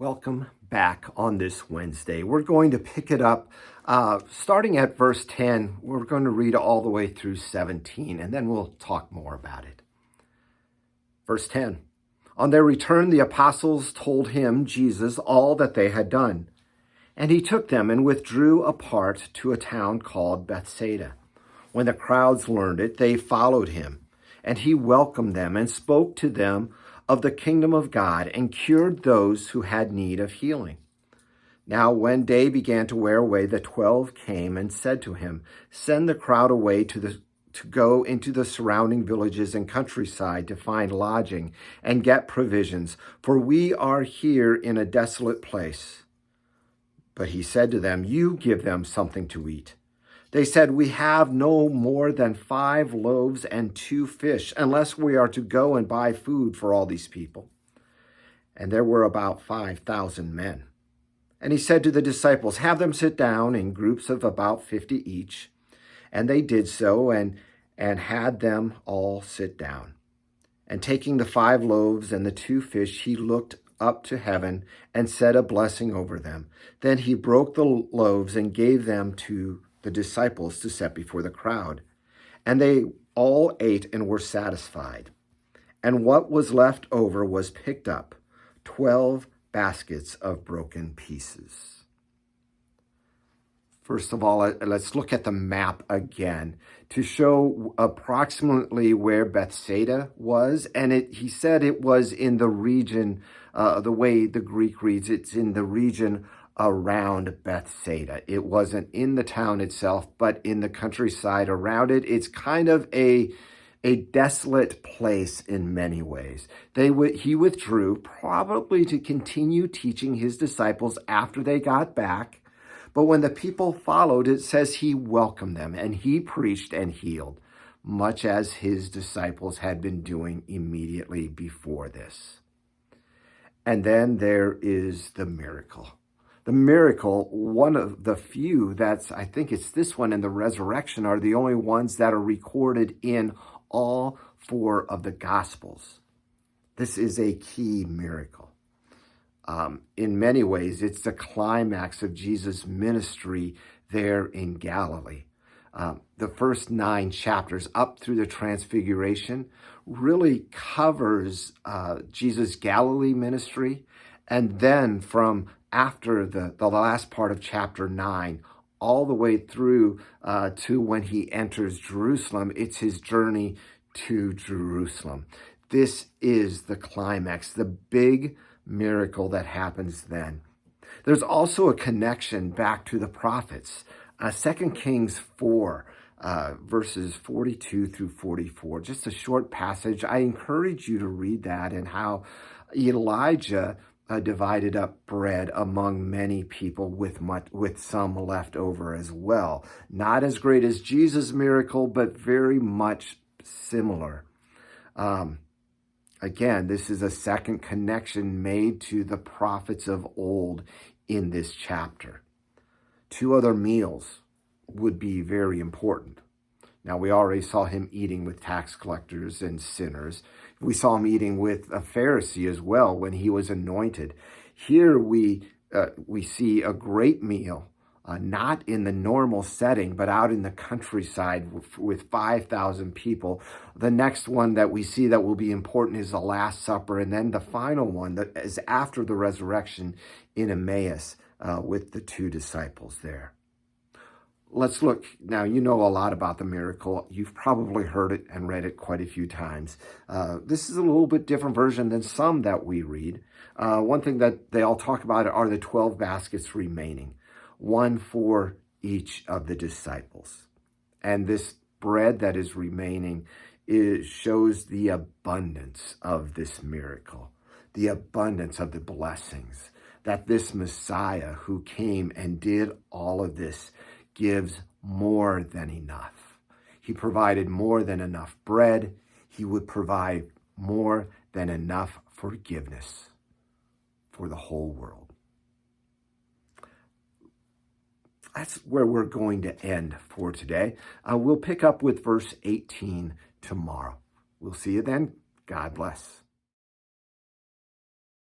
Welcome back on this Wednesday. We're going to pick it up starting at verse 10. We're going to read all the way through 17, and then we'll talk more about it. Verse 10. On their return, the apostles told him, Jesus, all that they had done. And he took them and withdrew apart to a town called Bethsaida. When the crowds learned it, they followed him, and he welcomed them and spoke to them of the kingdom of God and cured those who had need of healing. Now, when day began to wear away, the 12 came and said to him, send the crowd away to go into the surrounding villages and countryside to find lodging and get provisions, for we are here in a desolate place. But he said to them, you give them something to eat. They said, we have no more than 5 loaves and 2 fish, unless we are to go and buy food for all these people. And there were about 5,000 men. And he said to the disciples, have them sit down in groups of about 50 each. And they did so, and had them all sit down. And taking the 5 loaves and the 2 fish, he looked up to heaven and said a blessing over them. Then he broke the loaves and gave them to the disciples to set before the crowd. And they all ate and were satisfied. And what was left over was picked up, 12 baskets of broken pieces. First of all, let's look at the map again to show approximately where Bethsaida was. And he said it was in the region, the way the Greek reads, it's in the region around Bethsaida. It wasn't in the town itself, but in the countryside around it. It's kind of a desolate place in many ways. He withdrew probably to continue teaching his disciples after they got back. But when the people followed, it says he welcomed them and he preached and healed, much as his disciples had been doing immediately before this. And then there is the miracle. The miracle, one of the few I think it's this one and the resurrection are the only ones that are recorded in all 4 of the Gospels. This is a key miracle. In many ways, it's the climax of Jesus' ministry there in Galilee. The first 9 chapters up through the Transfiguration really covers Jesus' Galilee ministry. And then from after the last part of chapter 9, all the way through to when he enters Jerusalem, it's his journey to Jerusalem. This is the climax, the big miracle that happens then. There's also a connection back to the prophets. 2 Kings 4, verses 42 through 44, just a short passage. I encourage you to read that and how Elijah divided up bread among many people with some left over as well. Not as great as Jesus' miracle, but very much similar. Again, this is a second connection made to the prophets of old in this chapter. 2 other meals would be very important. Now, we already saw him eating with tax collectors and sinners. We saw him eating with a Pharisee as well when he was anointed. Here we see a great meal, not in the normal setting, but out in the countryside with 5,000 people. The next one that we see that will be important is the Last Supper, and then the final one that is after the resurrection in Emmaus with the 2 disciples there. Let's look. Now, you know a lot about the miracle. You've probably heard it and read it quite a few times. This is a little bit different version than some that we read. One thing that they all talk about are the 12 baskets remaining, 1 for each of the disciples. And this bread that is remaining shows the abundance of this miracle, the abundance of the blessings that this Messiah who came and did all of this gives more than enough. He provided more than enough bread. He would provide more than enough forgiveness for the whole world. That's where we're going to end for today. We'll pick up with verse 18 tomorrow. We'll see you then. God bless.